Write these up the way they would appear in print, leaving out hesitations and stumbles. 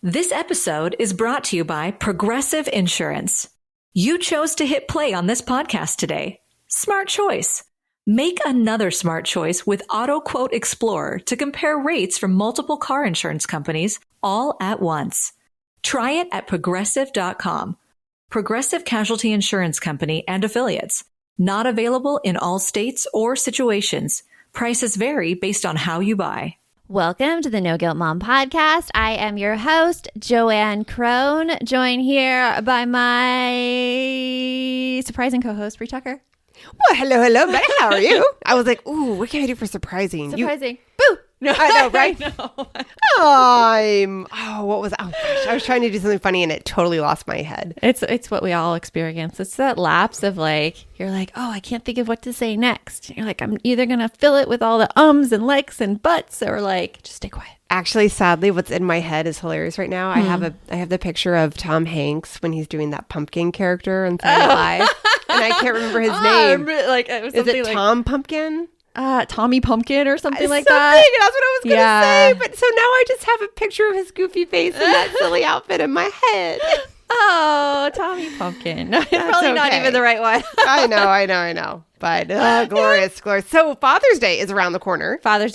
This episode is brought to you by Progressive Insurance. You chose to hit play on this podcast today. Smart choice. Make another smart choice with Auto Quote Explorer to compare rates from multiple car insurance companies all at once. Try it at progressive.com. Progressive Casualty Insurance Company and Affiliates. Not available in all states or situations. Prices vary based on how you buy. Welcome to the No Guilt Mom podcast. I am your host, Joanne Crone, joined here by my surprising co-host, Bree Tucker. Well, hello, buddy. How are you? I was like, ooh, what can I do for surprising? Boo! No, I know, right? I gosh, I was trying to do something funny and it totally lost my head. It's what we all experience. It's that lapse of like, you're like, oh, I can't think of what to say next. You're like, I'm either going to fill it with all the ums and likes and buts or like, just stay quiet. Actually, sadly, what's in my head is hilarious right now. I have the picture of Tom Hanks when he's doing that pumpkin character on Saturday Night Live, and I can't remember his name. Is it Tom Pumpkin? Tommy Pumpkin or something like that. That's what I was going to say. But so now I just have a picture of his goofy face and that silly outfit in my head. Oh, Tommy Pumpkin. Probably not even the right one. I know. But glorious. So Father's Day is around the corner. And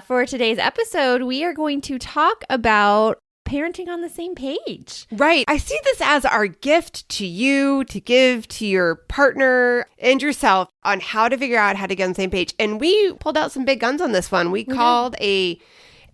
for today's episode, we are going to talk about parenting on the same page. Right. I see this as our gift to you to give to your partner and yourself on how to figure out how to get on the same page. And we pulled out some big guns on this one. We called a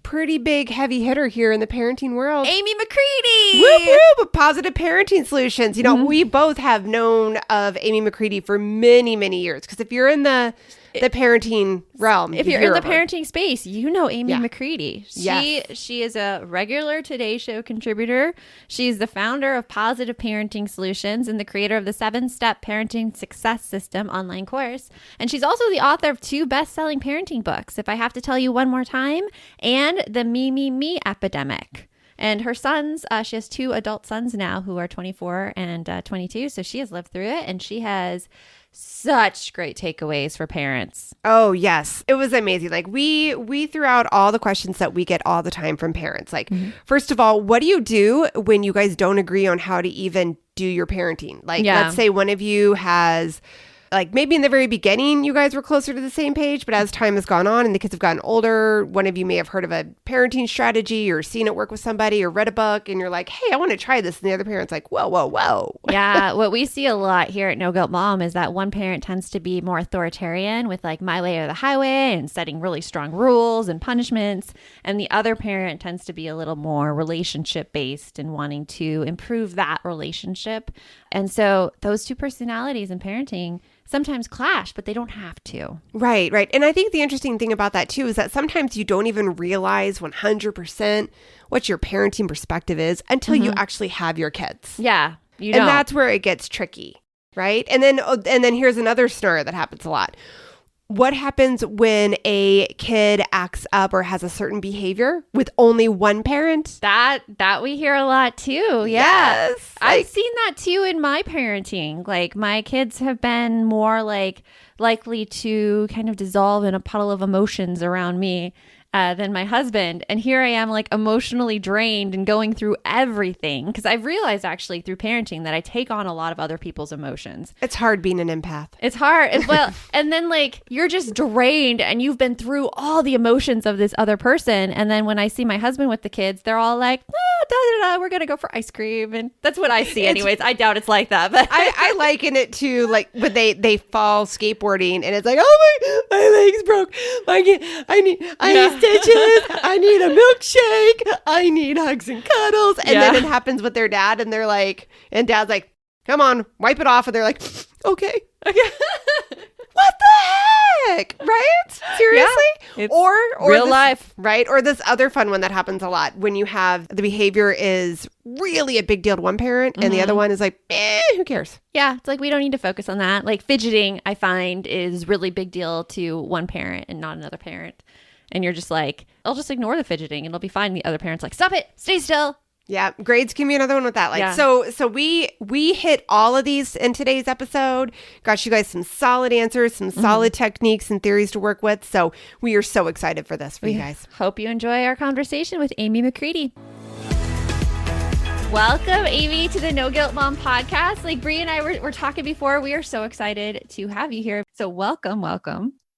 pretty big heavy hitter here in the parenting world, Amy McCready. Whoop, whoop, Positive Parenting Solutions. You know, we both have known of Amy McCready for many, many years. Because if you're in the parenting realm, if you're in the parenting space, you know Amy McCready. Yes. She is a regular Today Show contributor. She's the founder of Positive Parenting Solutions and the creator of the 7-Step Parenting Success System online course. And she's also the author of 2 best-selling parenting books, If I Have to Tell You One More Time, and The Me Epidemic. And her sons, she has 2 adult sons now who are 24 and 22. So she has lived through it, and she has such great takeaways for parents. Oh, yes. It was amazing. Like we threw out all the questions that we get all the time from parents. Like, first of all, what do you do when you guys don't agree on how to even do your parenting? Like, let's say one of you has, like, maybe in the very beginning, you guys were closer to the same page, but as time has gone on and the kids have gotten older, one of you may have heard of a parenting strategy or seen it work with somebody or read a book, and you're like, hey, I want to try this. And the other parent's like, whoa. Yeah. What we see a lot here at No Guilt Mom is that one parent tends to be more authoritarian with like my way or the highway and setting really strong rules and punishments. And the other parent tends to be a little more relationship based and wanting to improve that relationship. And so those 2 personalities in parenting sometimes clash, but they don't have to. Right. And I think the interesting thing about that too is that sometimes you don't even realize 100% what your parenting perspective is until you actually have your kids. Yeah. And that's where it gets tricky. Right. And then here's another scenario that happens a lot. What happens when a kid acts up or has a certain behavior with only one parent? That we hear a lot too. Yeah. Yes. I've seen that too in my parenting. Like my kids have been more like likely to kind of dissolve in a puddle of emotions around me than my husband. And here I am like emotionally drained and going through everything. Because I've realized actually through parenting that I take on a lot of other people's emotions. It's hard being an empath. It's hard. Well, and then like you're just drained and you've been through all the emotions of this other person. And then when I see my husband with the kids, they're all like, we're going to go for ice cream. And that's what I see anyways. I doubt it's like that. But I liken it to like when they fall skateboarding and it's like, oh my legs broke. I need stitches. I need a milkshake. I need hugs and cuddles. And then it happens with their dad and they're like, and dad's like, come on, wipe it off. And they're like, okay. What the heck? Right? Seriously? Yeah, or real life. Right? Or this other fun one that happens a lot when you have the behavior is really a big deal to one parent and the other one is like, who cares? Yeah. It's like, we don't need to focus on that. Like fidgeting, I find, is really big deal to one parent and not another parent. And you're just like, I'll just ignore the fidgeting and it'll be fine. The other parent's like, stop it, stay still. Yeah, grades can be another one with that. So we hit all of these in today's episode. Got you guys some solid answers, some solid techniques and theories to work with. So we are so excited for this for you guys. Hope you enjoy our conversation with Amy McCready. Welcome, Amy, to the No Guilt Mom podcast. Like Bree and I were talking before, we are so excited to have you here. So welcome.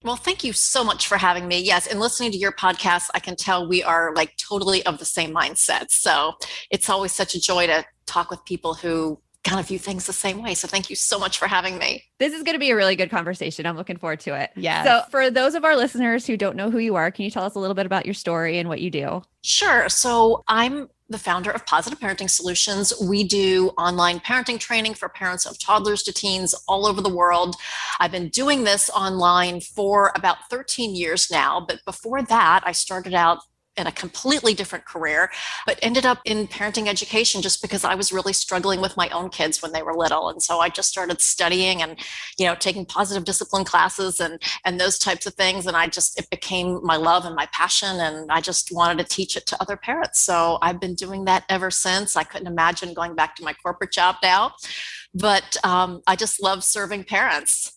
Well, thank you so much for having me. Yes. And listening to your podcast, I can tell we are like totally of the same mindset. So it's always such a joy to talk with people who kind of view things the same way. So thank you so much for having me. This is going to be a really good conversation. I'm looking forward to it. Yeah. So for those of our listeners who don't know who you are, can you tell us a little bit about your story and what you do? Sure. So I'm the founder of Positive Parenting Solutions. We do online parenting training for parents of toddlers to teens all over the world. I've been doing this online for about 13 years now. But before that, I started out in a completely different career, but ended up in parenting education just because I was really struggling with my own kids when they were little. And so I just started studying and, taking positive discipline classes and those types of things. And it became my love and my passion. And I just wanted to teach it to other parents. So I've been doing that ever since. I couldn't imagine going back to my corporate job now, but I just love serving parents.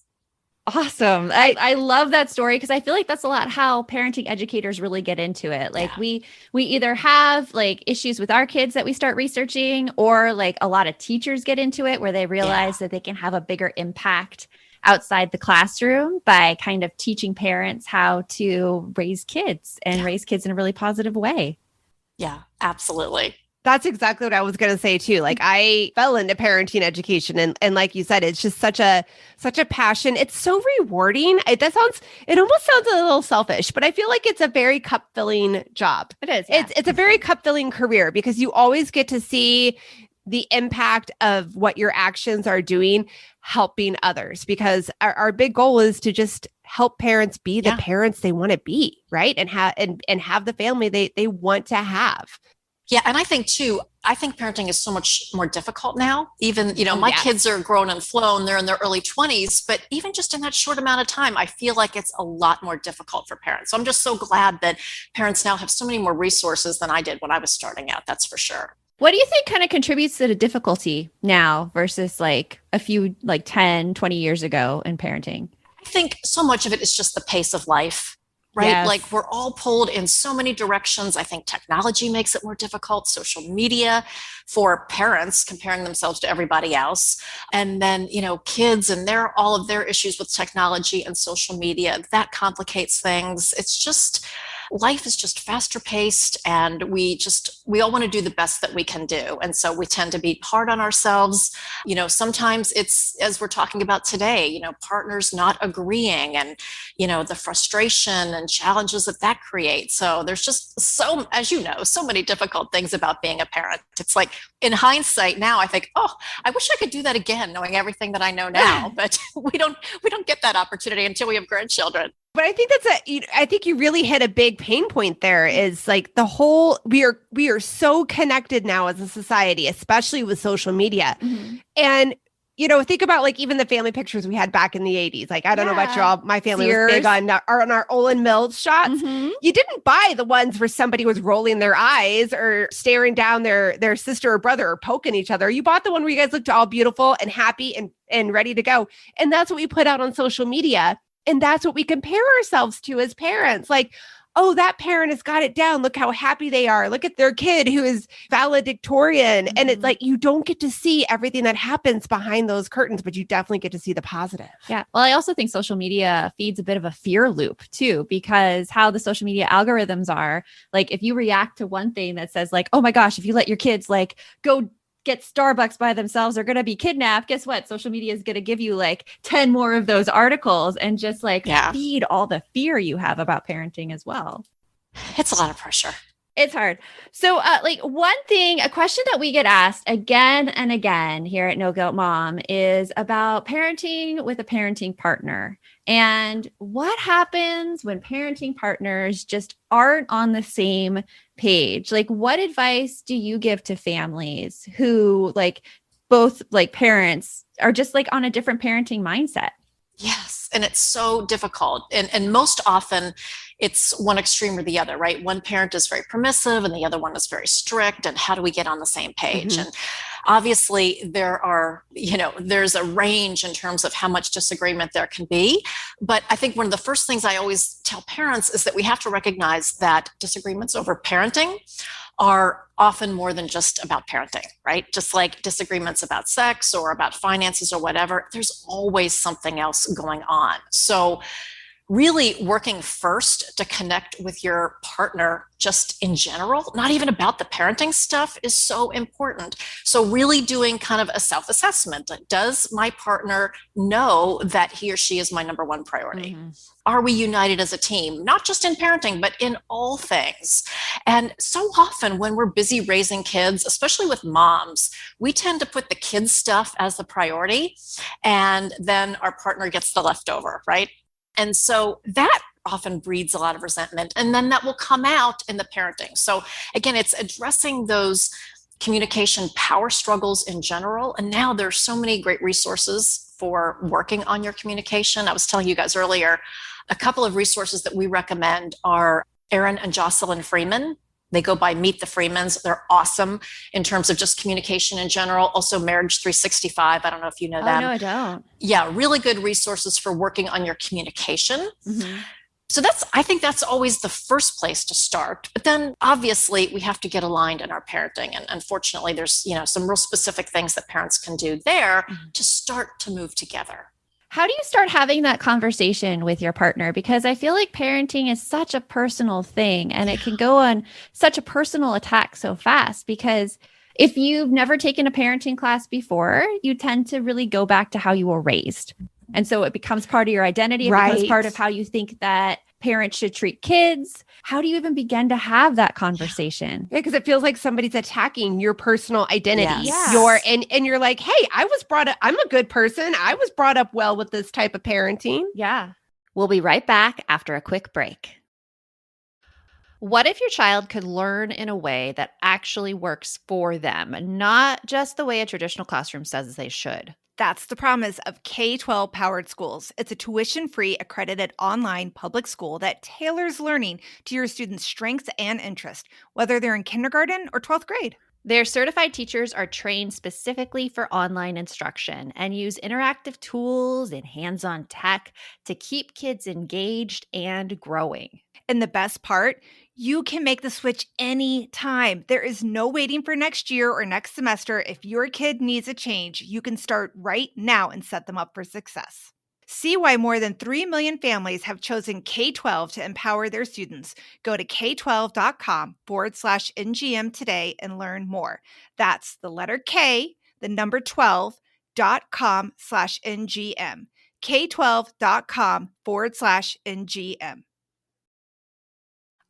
Awesome. I love that story because I feel like that's a lot how parenting educators really get into it. Like we either have like issues with our kids that we start researching, or like a lot of teachers get into it where they realize that they can have a bigger impact outside the classroom by kind of teaching parents how to raise kids and raise kids in a really positive way. Yeah, absolutely. That's exactly what I was going to say too. Like I fell into parenting education and like you said, it's just such a passion. It's so rewarding. It almost sounds a little selfish, but I feel like it's a very cup filling job. It is. Yeah. It's a very cup filling career because you always get to see the impact of what your actions are doing, helping others, because our big goal is to just help parents be the parents they want to be, right? And have the family they want to have. Yeah. And I think parenting is so much more difficult now. Even, my kids are grown and flown, they're in their early 20s, but even just in that short amount of time, I feel like it's a lot more difficult for parents. So I'm just so glad that parents now have so many more resources than I did when I was starting out. That's for sure. What do you think kind of contributes to the difficulty now versus like a few, like 10, 20 years ago in parenting? I think so much of it is just the pace of life. Right? Yes. Like we're all pulled in so many directions. I think technology makes it more difficult. Social media for parents comparing themselves to everybody else. And then, kids and all of their issues with technology and social media, that complicates things. It's just, life is just faster paced and we all want to do the best that we can do. And so we tend to be hard on ourselves. Sometimes it's, as we're talking about today, partners not agreeing and, the frustration and challenges that creates. So there's just so many difficult things about being a parent. It's like in hindsight now, I think, oh, I wish I could do that again, knowing everything that I know now, but we don't get that opportunity until we have grandchildren. But I think I think you really hit a big pain point there is like we are so connected now as a society, especially with social media. Mm-hmm. And, think about like even the family pictures we had back in the 80s. Like, I don't know about y'all. My family was big on our Olin Mills shots. Mm-hmm. You didn't buy the ones where somebody was rolling their eyes or staring down their sister or brother or poking each other. You bought the one where you guys looked all beautiful and happy and ready to go. And that's what we put out on social media. And that's what we compare ourselves to as parents. Like, oh, that parent has got it down. Look how happy they are. Look at their kid who is valedictorian. Mm-hmm. And it's like, you don't get to see everything that happens behind those curtains, but you definitely get to see the positive. Yeah. Well, I also think social media feeds a bit of a fear loop too, because how the social media algorithms are, like if you react to one thing that says like, oh my gosh, if you let your kids like go get Starbucks by themselves, they're going to be kidnapped. Guess what? Social media is going to give you like 10 more of those articles and just like feed all the fear you have about parenting as well. It's a lot of pressure. It's hard. So a question that we get asked again and again here at No Guilt Mom is about parenting with a parenting partner. And what happens when parenting partners just aren't on the same page? Like, what advice do you give to families who like both like parents are just like on a different parenting mindset? Yes. And it's so difficult. And most often it's one extreme or the other, right? One parent is very permissive and the other one is very strict. And how do we get on the same page? Mm-hmm. And obviously there's a range in terms of how much disagreement there can be. But I think one of the first things I always tell parents is that we have to recognize that disagreements over parenting are often more than just about parenting, right? Just like disagreements about sex or about finances or whatever, there's always something else going on. So really working first to connect with your partner just in general, not even about the parenting stuff, is so important. So really doing kind of a self-assessment. Does my partner know that he or she is my number one priority? Mm-hmm. Are we united as a team, not just in parenting, but in all things? And so often when we're busy raising kids, especially with moms, we tend to put the kids' stuff as the priority, and then our partner gets the leftover, right? And so that often breeds a lot of resentment, and then that will come out in the parenting. So again, it's addressing those communication power struggles in general. And now there's so many great resources for working on your communication. I was telling you guys earlier, a couple of resources that we recommend are Erin and Jocelyn Freeman. They go by Meet the Freemans. They're awesome in terms of just communication in general. Also Marriage 365. I don't know if you know them. No, I don't. Yeah, really good resources for working on your communication. Mm-hmm. So I think that's always the first place to start. But then obviously we have to get aligned in our parenting. And unfortunately, there's some real specific things that parents can do there to start to move together. How do you start having that conversation with your partner? Because I feel like parenting is such a personal thing, and it can go on such a personal attack so fast. Because if you've never taken a parenting class before, you tend to really go back to how you were raised. And so it becomes part of your identity. It becomes part of how you think that parents should treat kids. How do you even begin to have that conversation? Yeah, because it feels like somebody's attacking your personal identity. Yes. And you're like, hey, I'm a good person. I was brought up well with this type of parenting. Yeah. We'll be right back after a quick break. What if your child could learn in a way that actually works for them, not just the way a traditional classroom says they should? That's the promise of K-12 Powered Schools. It's a tuition-free, accredited online public school that tailors learning to your students' strengths and interests, whether they're in kindergarten or 12th grade. Their certified teachers are trained specifically for online instruction and use interactive tools and hands-on tech to keep kids engaged and growing. And the best part, you can make the switch anytime. There is no waiting for next year or next semester. If your kid needs a change, you can start right now and set them up for success. See why more than 3 million families have chosen K-12 to empower their students. Go to k12.com/NGM today and learn more. That's the letter K, the number 12.com/NGM. k12.com/NGM.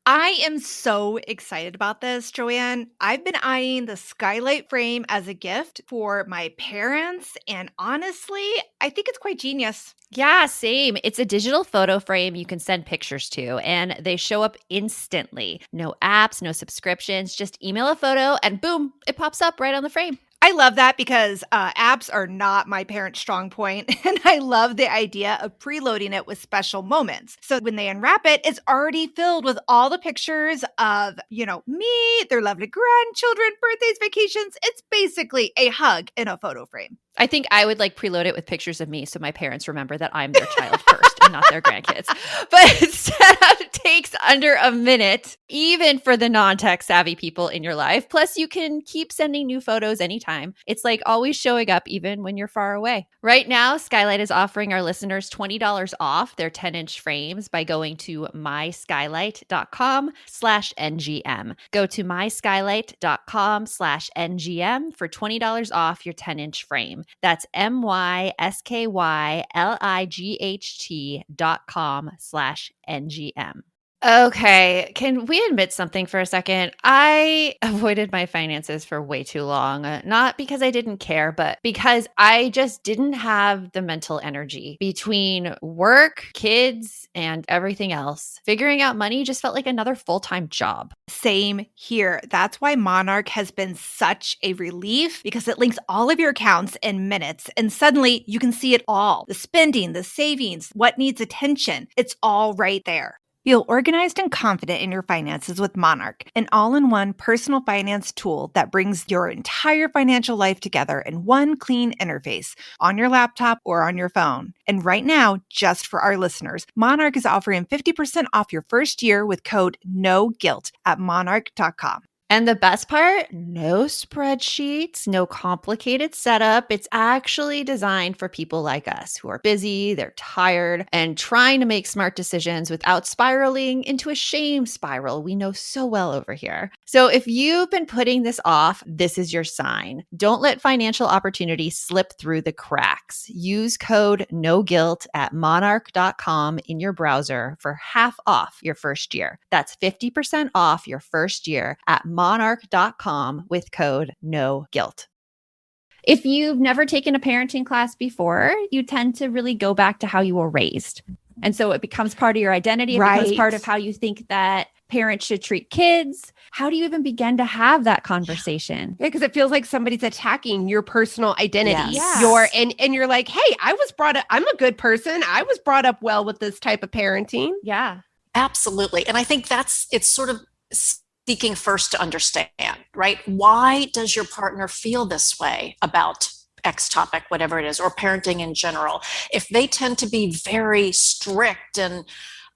I am so excited about this, Joanne. I've been eyeing the skylight frame as a gift for my parents, and honestly, I think it's quite genius. Yeah, same. It's a digital photo frame you can send pictures to, and they show up instantly. No apps, no subscriptions, just email a photo and boom, it pops up right on the frame. I love that because apps are not my parents' strong point, and I love the idea of preloading it with special moments. So when they unwrap it, it's already filled with all the pictures of, me, their lovely grandchildren, birthdays, vacations. It's basically a hug in a photo frame. I think I would preload it with pictures of me so my parents remember that I'm their child first and not their grandkids. But setup takes under a minute, even for the non-tech savvy people in your life. Plus, you can keep sending new photos anytime. It's like always showing up even when you're far away. Right now, Skylight is offering our listeners $20 off their 10-inch frames by going to myskylight.com/NGM. Go to myskylight.com/NGM for $20 off your 10-inch frame. That's myskylight.com/NGM. Okay, can we admit something for a second? I avoided my finances for way too long, not because I didn't care, but because I just didn't have the mental energy between work, kids, and everything else. Figuring out money just felt like another full-time job. Same here. That's why Monarch has been such a relief, because it links all of your accounts in minutes, and suddenly you can see it all. The spending, the savings, what needs attention. It's all right there. Feel organized and confident in your finances with Monarch, an all-in-one personal finance tool that brings your entire financial life together in one clean interface on your laptop or on your phone. And right now, just for our listeners, Monarch is offering 50% off your first year with code NOGUILT at monarch.com. And the best part, no spreadsheets, no complicated setup. It's actually designed for people like us who are busy, they're tired, and trying to make smart decisions without spiraling into a shame spiral we know so well over here. So if you've been putting this off, this is your sign. Don't let financial opportunity slip through the cracks. Use code NOGUILT at monarch.com in your browser for half off your first year. That's 50% off your first year at monarch.com with code NOGUILT. If you've never taken a parenting class before, you tend to really go back to how you were raised. And so it becomes part of your identity. It becomes part of how you think that parents should treat kids. How do you even begin to have that conversation? Yeah, because it feels like somebody's attacking your personal identity. Yes. And you're like, hey, I was brought up, I'm a good person. I was brought up well with this type of parenting. Yeah. Absolutely. And I think it's sort of seeking first to understand, right? Why does your partner feel this way about X topic, whatever it is, or parenting in general? If they tend to be very strict and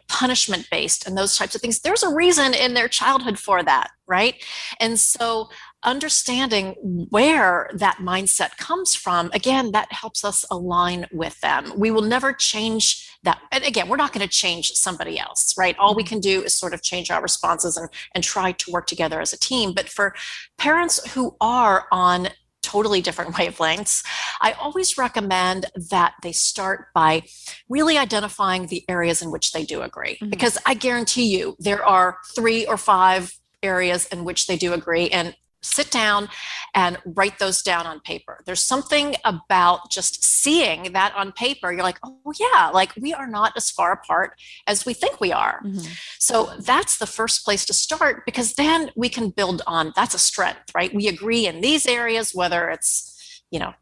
punishment based and those types of things, there's a reason in their childhood for that, right? And so understanding where that mindset comes from, again, that helps us align with them. We will never change that. And again, we're not going to change somebody else, right? All we can do is sort of change our responses and try to work together as a team. But for parents who are on totally different wavelengths, I always recommend that they start by really identifying the areas in which they do agree. Because I guarantee you there are 3 or 5 areas in which they do agree, and sit down and write those down on paper. There's something about just seeing that on paper. You're like, oh yeah, like we are not as far apart as we think we are. So that's the first place to start, because then we can build on, that's a strength, right? We agree in these areas, whether it's,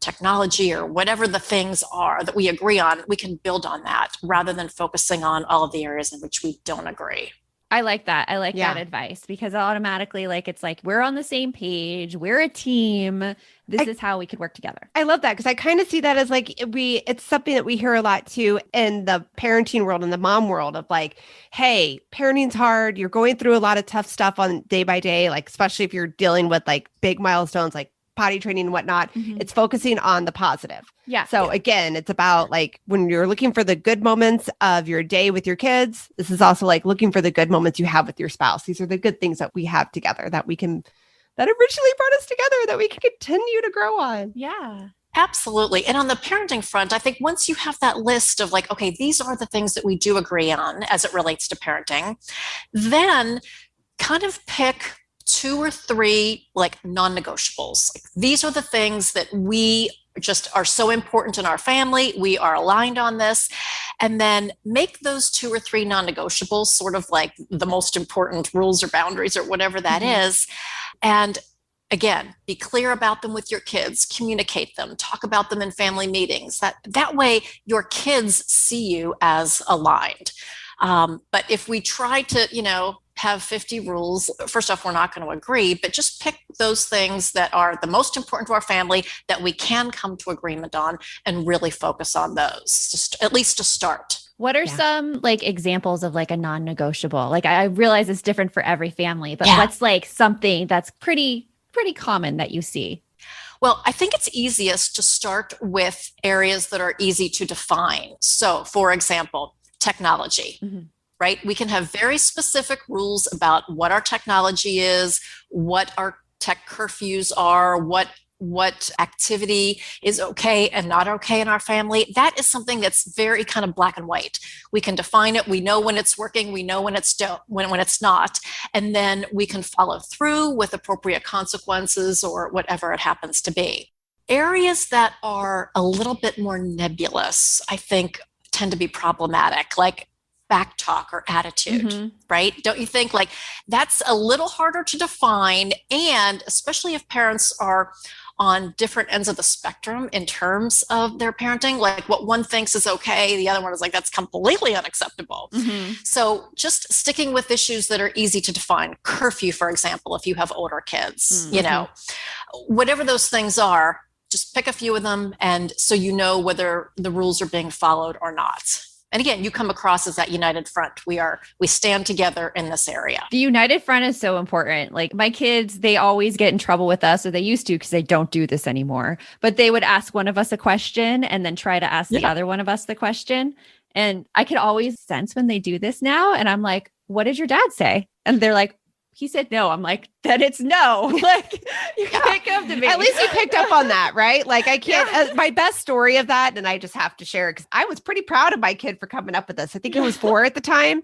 technology or whatever the things are that we agree on, we can build on that rather than focusing on all of the areas in which we don't agree. I like that. I like that advice, because automatically, it's like, we're on the same page. We're a team. This is how we could work together. I love that, because I kind of see that as it's something that we hear a lot too in the parenting world and the mom world of like, hey, parenting's hard. You're going through a lot of tough stuff on day by day, like especially if you're dealing with like big milestones like potty training and whatnot. It's focusing on the positive. Yeah. So again, it's about like when you're looking for the good moments of your day with your kids, this is also like looking for the good moments you have with your spouse. These are the good things that we have together that originally brought us together, that we can continue to grow on. Yeah. Absolutely. And on the parenting front, I think once you have that list of like, okay, these are the things that we do agree on as it relates to parenting, then kind of pick 2 or 3 like non-negotiables. These are the things that we just are so important in our family. We are aligned on this. And then make those 2 or 3 non-negotiables sort of like the most important rules or boundaries or whatever that is. And again, be clear about them with your kids, communicate them, talk about them in family meetings. That way your kids see you as aligned. But if we try to, have 50 rules, first off, we're not going to agree, but just pick those things that are the most important to our family that we can come to agreement on and really focus on those, just at least to start. What are some like examples of like a non-negotiable? Like I realize it's different for every family, but what's like something that's pretty common that you see? Well, I think it's easiest to start with areas that are easy to define. So for example, technology. Right? We can have very specific rules about what our technology is, what our tech curfews are, what activity is okay and not okay in our family. That is something that's very kind of black and white. We can define it. We know when it's working. We know when it's not. And then we can follow through with appropriate consequences or whatever it happens to be. Areas that are a little bit more nebulous, I think, tend to be problematic, like back talk or attitude, right? Don't you think like that's a little harder to define? And especially if parents are on different ends of the spectrum in terms of their parenting. Like what one thinks is okay, the other one is like, that's completely unacceptable. So just sticking with issues that are easy to define, curfew, for example, if you have older kids, you know, whatever those things are, just pick a few of them. And so you know whether the rules are being followed or not. And again, you come across as that united front. We stand together in this area. The united front is so important. Like my kids, they always get in trouble with us, or they used to because they don't do this anymore. But they would ask one of us a question and then try to ask the other one of us the question. And I could always sense when they do this now. And I'm like, what did your dad say? And they're like, he said no. I'm like, then it's no. Like, you can't come to me. At least you picked up on that, right? Like, I can't, my best story of that, and I just have to share it because I was pretty proud of my kid for coming up with this. I think it was 4 at the time.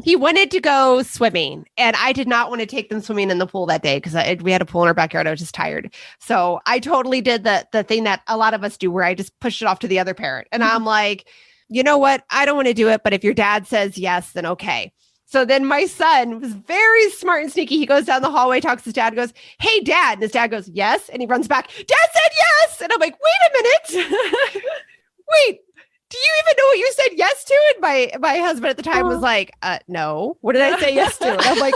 He wanted to go swimming, and I did not want to take them swimming in the pool that day because we had a pool in our backyard. I was just tired. So I totally did the thing that a lot of us do where I just pushed it off to the other parent. And I'm like, you know what? I don't want to do it, but if your dad says yes, then okay. So then my son was very smart and sneaky. He goes down the hallway, talks to his dad, goes, hey, dad. And his dad goes, yes. And he runs back. Dad said yes. And I'm like, wait a minute. Wait, do you even know what you said yes to? And my husband at the time was like, no. What did I say yes to? And I'm like,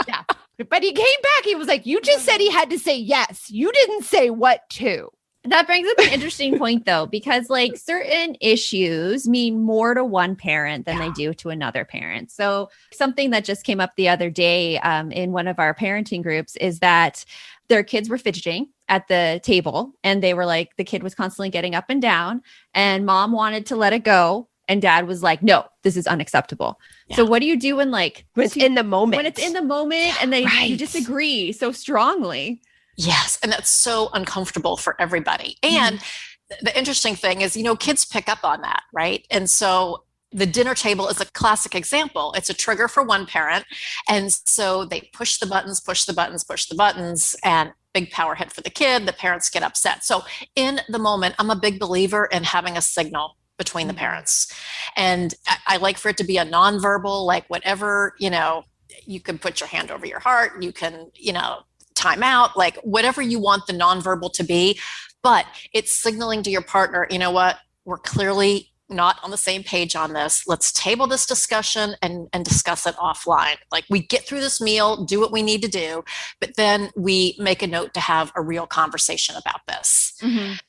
yeah. But he came back. He was like, you just said he had to say yes. You didn't say what to. That brings up an interesting point, though, because like certain issues mean more to one parent than they do to another parent. So something that just came up the other day in one of our parenting groups is that their kids were fidgeting at the table, and they were like, the kid was constantly getting up and down, and mom wanted to let it go. And dad was like, no, this is unacceptable. Yeah. So what do you do when it's in the moment? When it's in the moment and you disagree so strongly? Yes. And that's so uncomfortable for everybody. And the interesting thing is, kids pick up on that, right? And so the dinner table is a classic example. It's a trigger for one parent. And so they push the buttons, and big power hit for the kid. The parents get upset. So in the moment, I'm a big believer in having a signal between the parents. And I like for it to be a nonverbal, like whatever, you can put your hand over your heart, you can, time out, like whatever you want the nonverbal to be, but it's signaling to your partner, you know what, we're clearly not on the same page on this. Let's table this discussion and discuss it offline. Like we get through this meal, do what we need to do, but then we make a note to have a real conversation about this.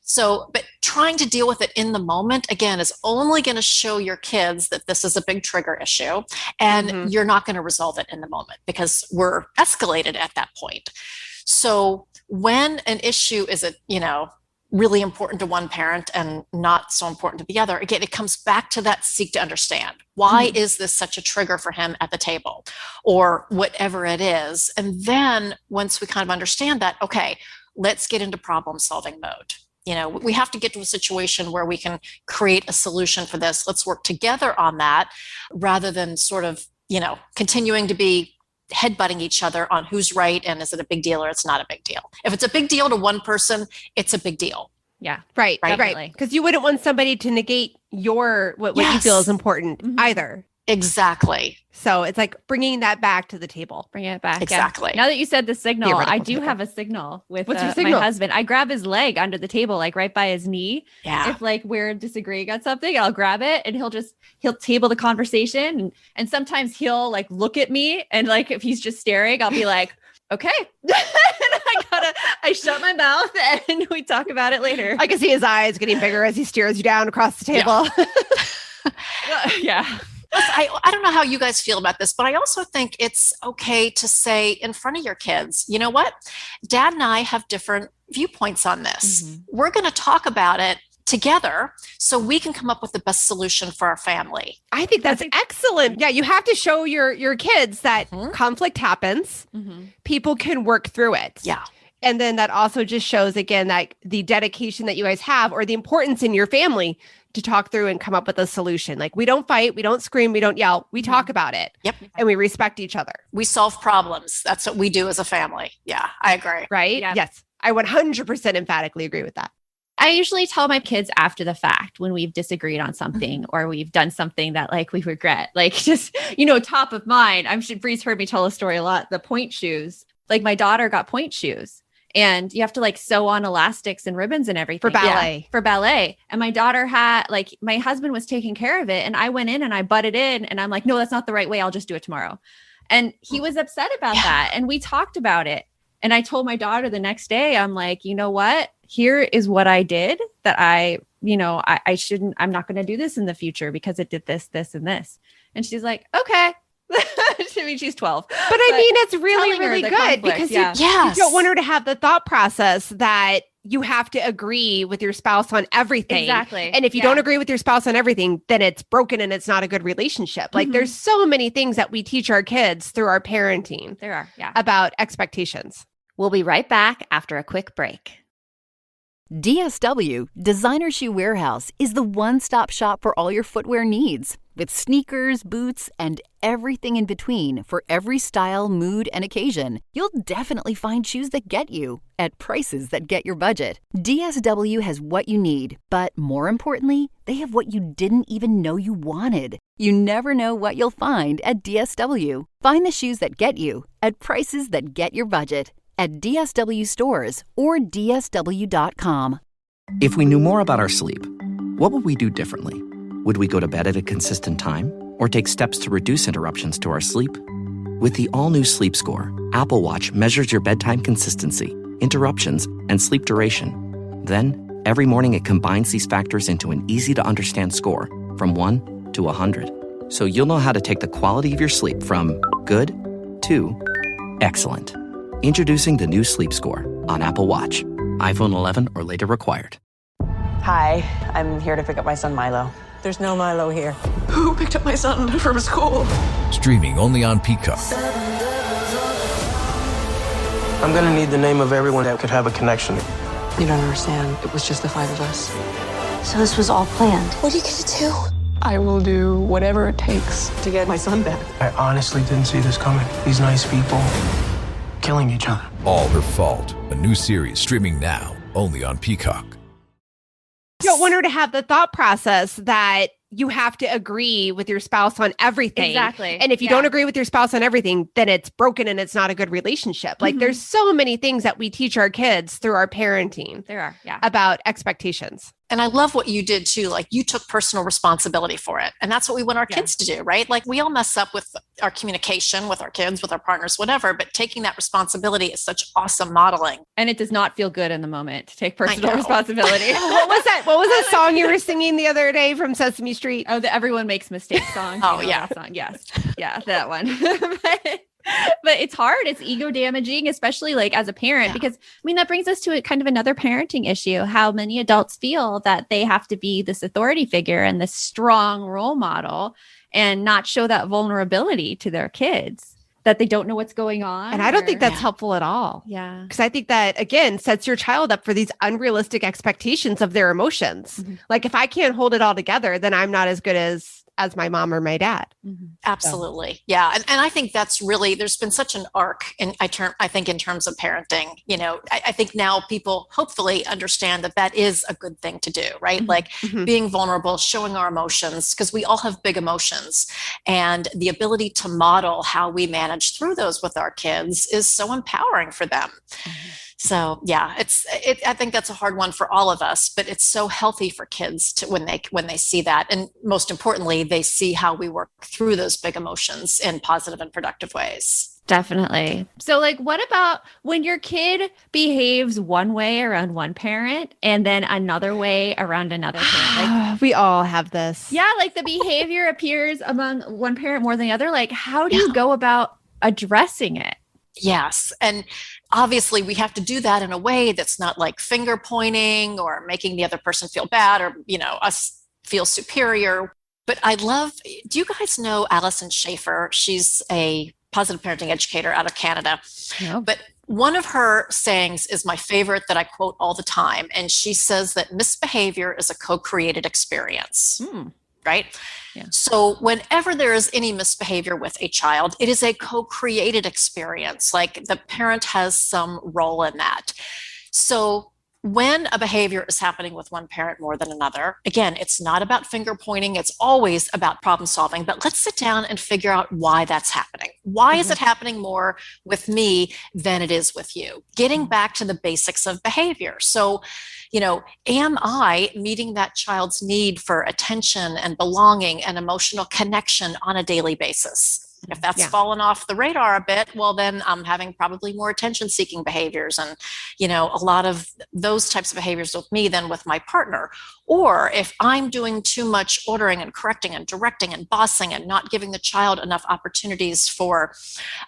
So, but trying to deal with it in the moment, again, is only going to show your kids that this is a big trigger issue, and you're not going to resolve it in the moment because we're escalated at that point. So when an issue is really important to one parent and not so important to the other, again, it comes back to that seek to understand. Why is this such a trigger for him at the table or whatever it is? And then once we kind of understand that, okay, let's get into problem solving mode. We have to get to a situation where we can create a solution for this. Let's work together on that rather than sort of, continuing to be headbutting each other on who's right and is it a big deal or it's not a big deal. If it's a big deal to one person, it's a big deal. Yeah. Right. Because you wouldn't want somebody to negate what you feel is important either. Exactly. So it's like bringing that back to the table. Bring it back. Exactly. Yeah. Now that you said the signal, I do have a signal with What's your signal? My husband. I grab his leg under the table, like right by his knee. Yeah. If we're disagreeing on something, I'll grab it and he'll table the conversation. And sometimes he'll look at me and if he's just staring, I'll be like, okay. And I shut my mouth and we talk about it later. I can see his eyes getting bigger as he stares you down across the table. Yeah. I don't know how you guys feel about this, but I also think it's okay to say in front of your kids, you know what, Dad and I have different viewpoints on this. We're going to talk about it together so we can come up with the best solution for our family. I think that's excellent. Yeah, you have to show your kids that conflict happens. People can work through it. Yeah. And then that also just shows, again, that the dedication that you guys have or the importance in your family to talk through and come up with a solution. We don't fight, we don't scream, we don't yell, we talk about it. Yep. And we respect each other. We solve problems. That's what we do as a family. Yeah, I agree. Right? Yeah. Yes. I 100% emphatically agree with that. I usually tell my kids after the fact when we've disagreed on something or we've done something that we regret, just, top of mind. I'm sure Bree's heard me tell a story a lot, the point shoes. My daughter got point shoes. and you have to like sew on elastics and ribbons and everything for ballet. Yeah, for ballet. And my daughter had like, my husband was taking care of it, and I went in and I butted in, and I'm like, no, that's not the right way. I'll just do it tomorrow. And he was upset about that. And we talked about it. And I told my daughter the next day, I'm like, you know what? Here is what I did that I shouldn't, I'm not going to do this in the future because it did this, this, and this. And she's like, okay. I mean, she's 12. But I mean, it's really, really good because you don't want her to have the thought process that you have to agree with your spouse on everything. Exactly. And if you don't agree with your spouse on everything, then it's broken and it's not a good relationship. Like there's so many things that we teach our kids through our parenting. There are, about expectations. We'll be right back after a quick break. DSW, Designer Shoe Warehouse, is the one-stop shop for all your footwear needs. With sneakers, boots, and everything in between for every style, mood, and occasion, you'll definitely find shoes that get you at prices that get your budget. DSW has what you need, but more importantly, they have what you didn't even know you wanted. You never know what you'll find at DSW. Find the shoes that get you at prices that get your budget at DSW stores or DSW.com. If we knew more about our sleep, what would we do differently? Would we go to bed at a consistent time or take steps to reduce interruptions to our sleep? With the all-new Sleep Score, Apple Watch measures your bedtime consistency, interruptions, and sleep duration. Then, every morning it combines these factors into an easy-to-understand score from 1 to 100. So you'll know how to take the quality of your sleep from good to excellent. Introducing the new Sleep Score on Apple Watch. iPhone 11 or later required. Hi, I'm here to pick up my son Milo. There's no Milo here. Who picked up my son from school? Streaming only on Peacock. I'm gonna need the name of everyone that could have a connection. You don't understand. It was just the 5 of us. So this was all planned. What are you gonna do? I will do whatever it takes to get my son back. I honestly didn't see this coming. These nice people killing each other. All Her Fault, a new series streaming now only on Peacock. You don't want her to have the thought process that you have to agree with your spouse on everything. Exactly. And if you don't agree with your spouse on everything, then it's broken and it's not a good relationship. Like there's so many things that we teach our kids through our parenting. There are, about expectations. And I love what you did too. Like you took personal responsibility for it. And that's what we want our kids to do, right? Like we all mess up with our communication with our kids, with our partners, whatever, but taking that responsibility is such awesome modeling. And it does not feel good in the moment to take personal responsibility. What was that? What was that song you were singing the other day from Sesame Street? Oh, the Everyone Makes Mistakes song. Oh, yeah. That song. Yes. Yeah, that one. But it's hard. It's ego damaging, especially like as a parent, because I mean, that brings us to a kind of another parenting issue, how many adults feel that they have to be this authority figure and this strong role model and not show that vulnerability to their kids, that they don't know what's going on. And I don't think that's helpful at all. Yeah. Because I think that, again, sets your child up for these unrealistic expectations of their emotions. Like if I can't hold it all together, then I'm not as good as my mom or my dad. Absolutely. So. Yeah. And I think that's really, there's been such an arc I think in terms of parenting, you know, I think now people hopefully understand that is a good thing to do, right? Like being vulnerable, showing our emotions, because we all have big emotions, and the ability to model how we manage through those with our kids is so empowering for them. So yeah, I think that's a hard one for all of us, but it's so healthy for kids to when they see that. And most importantly, they see how we work through those big emotions in positive and productive ways. Definitely. So like, what about when your kid behaves one way around one parent and then another way around another parent? Like, we all have this. Yeah. Like the behavior appears among one parent more than the other. Like, how do you go about addressing it? Yes. And obviously we have to do that in a way that's not like finger pointing or making the other person feel bad or, you know, us feel superior. But do you guys know Alison Schaefer? She's a positive parenting educator out of Canada. No. But one of her sayings is my favorite that I quote all the time. And she says that misbehavior is a co-created experience. Right? Yeah. So whenever there is any misbehavior with a child, it is a co-created experience. Like the parent has some role in that. So when a behavior is happening with one parent more than another, again, it's not about finger pointing. It's always about problem solving. But let's sit down and figure out why that's happening. Why is it happening more with me than it is with you? Getting back to the basics of behavior. So, am I meeting that child's need for attention and belonging and emotional connection on a daily basis? If that's fallen off the radar a bit, well, then I'm having probably more attention-seeking behaviors and, a lot of those types of behaviors with me than with my partner. Or if I'm doing too much ordering and correcting and directing and bossing and not giving the child enough opportunities for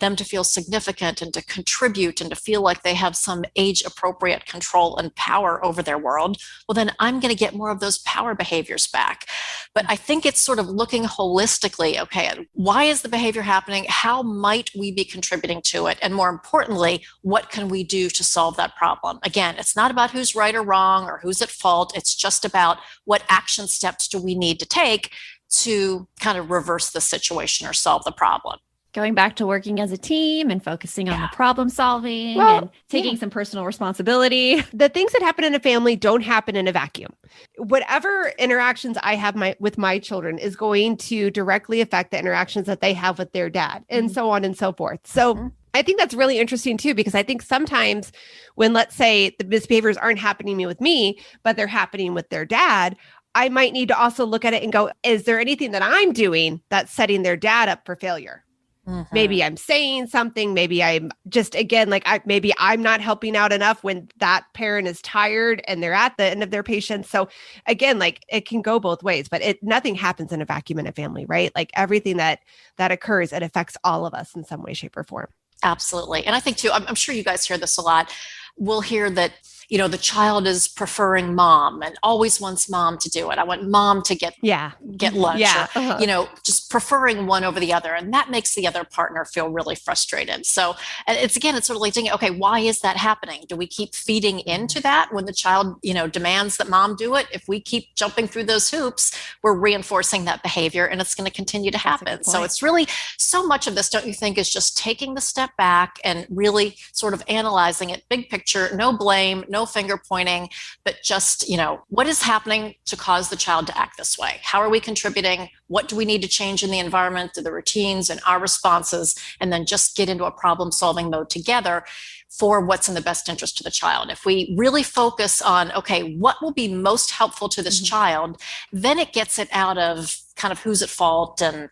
them to feel significant and to contribute and to feel like they have some age-appropriate control and power over their world, well, then I'm going to get more of those power behaviors back. But I think it's sort of looking holistically, okay, why is the behavior happening? How might we be contributing to it? And more importantly, what can we do to solve that problem? Again, it's not about who's right or wrong or who's at fault. It's just about what action steps do we need to take to kind of reverse the situation or solve the problem. Going back to working as a team and focusing on the problem solving and taking some personal responsibility. The things that happen in a family don't happen in a vacuum. Whatever interactions I have with my children is going to directly affect the interactions that they have with their dad and so on and so forth. So I think that's really interesting too, because I think sometimes when, let's say, the misbehaviors aren't happening with me, but they're happening with their dad, I might need to also look at it and go, is there anything that I'm doing that's setting their dad up for failure? Maybe I'm saying something. Maybe I'm just, again, maybe I'm not helping out enough when that parent is tired and they're at the end of their patience. So again, it can go both ways, but nothing happens in a vacuum in a family, right? Like everything that occurs, it affects all of us in some way, shape, or form. Absolutely. And I think too, I'm sure you guys hear this a lot. We'll hear that, the child is preferring mom and always wants mom to do it. I want mom to get lunch, or, just preferring one over the other. And that makes the other partner feel really frustrated. So it's sort of like thinking, okay, why is that happening? Do we keep feeding into that when the child, demands that mom do it? If we keep jumping through those hoops, we're reinforcing that behavior and it's going to continue to happen. So it's really so much of this, don't you think, is just taking the step back and really sort of analyzing it big picture, no blame, no finger pointing, but just, what is happening to cause the child to act this way? How are we contributing? What do we need to change in the environment, the routines and our responses? And then just get into a problem solving mode together for what's in the best interest of the child. If we really focus on, okay, what will be most helpful to this child, then it gets it out of kind of who's at fault and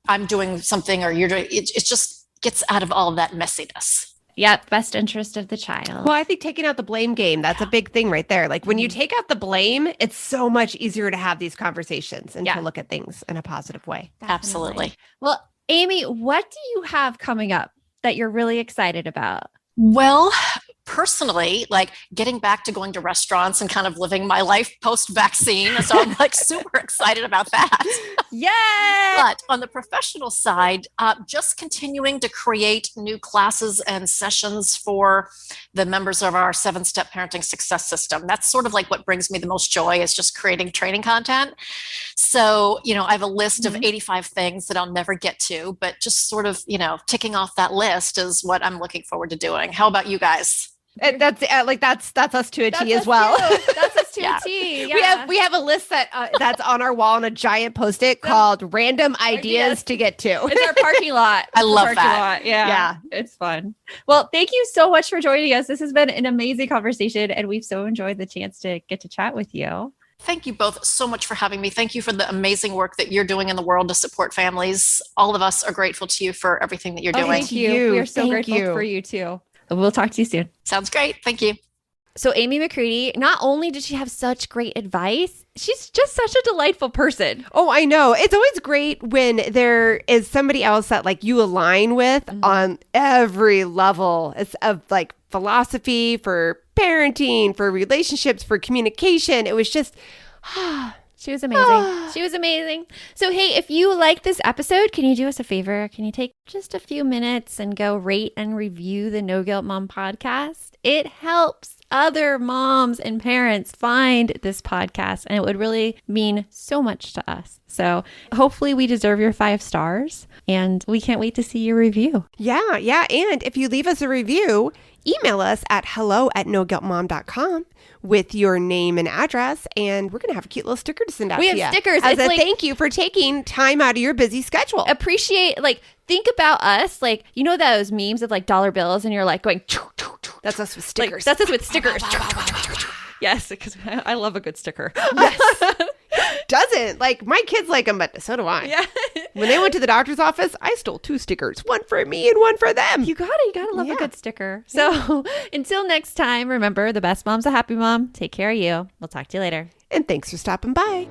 I'm doing something or you're doing it. It just gets out of all of that messiness. Yeah, best interest of the child. Well, I think taking out the blame game, that's a big thing right there. Like when you take out the blame, it's so much easier to have these conversations and to look at things in a positive way. Definitely. Absolutely. Well, Amy, what do you have coming up that you're really excited about? Well, personally, getting back to going to restaurants and kind of living my life post-vaccine. So I'm super excited about that. Yay! But on the professional side, just continuing to create new classes and sessions for the members of our 7-step parenting success system. That's sort of what brings me the most joy is just creating training content. So, I have a list of 85 things that I'll never get to, but just sort of, ticking off that list is what I'm looking forward to doing. How about you guys? That's us to a T as well. That's us to a T. Yeah. We have a list that's on our wall on a giant Post-it called "Random Ideas to Get to." It's our parking lot. I love that. Yeah, it's fun. Well, thank you so much for joining us. This has been an amazing conversation, and we've so enjoyed the chance to get to chat with you. Thank you both so much for having me. Thank you for the amazing work that you're doing in the world to support families. All of us are grateful to you for everything that you're doing. Thank you. We are so grateful for you too. We'll talk to you soon. Sounds great. Thank you. So Amy McCready, not only did she have such great advice, she's just such a delightful person. Oh, I know. It's always great when there is somebody else that you align with on every level. It's of philosophy, for parenting, for relationships, for communication. It was just... She was amazing. She was amazing. So, hey, if you like this episode, can you do us a favor? Can you take just a few minutes and go rate and review the No Guilt Mom podcast? It helps other moms and parents find this podcast, and it would really mean so much to us. So hopefully we deserve your 5 stars, and we can't wait to see your review. Yeah. And if you leave us a review, email us at hello@noguiltmom.com with your name and address, and we're going to have a cute little sticker to send out to you. We have stickers. As a thank you for taking time out of your busy schedule. Appreciate, think about us, you know those memes of dollar bills and you're going, that's us with stickers. That's us with stickers. Yes, because I love a good sticker. Yes. Doesn't. My kids like them, but so do I. Yeah. When they went to the doctor's office, I stole 2 stickers, one for me and one for them. You gotta love a good sticker. So until next time, remember, the best mom's a happy mom. Take care of you. We'll talk to you later. And thanks for stopping by.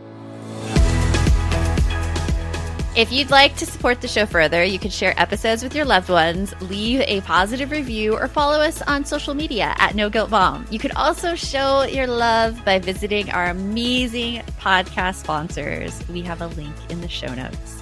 If you'd like to support the show further, you can share episodes with your loved ones, leave a positive review, or follow us on social media at No Guilt Mom. You can also show your love by visiting our amazing podcast sponsors. We have a link in the show notes.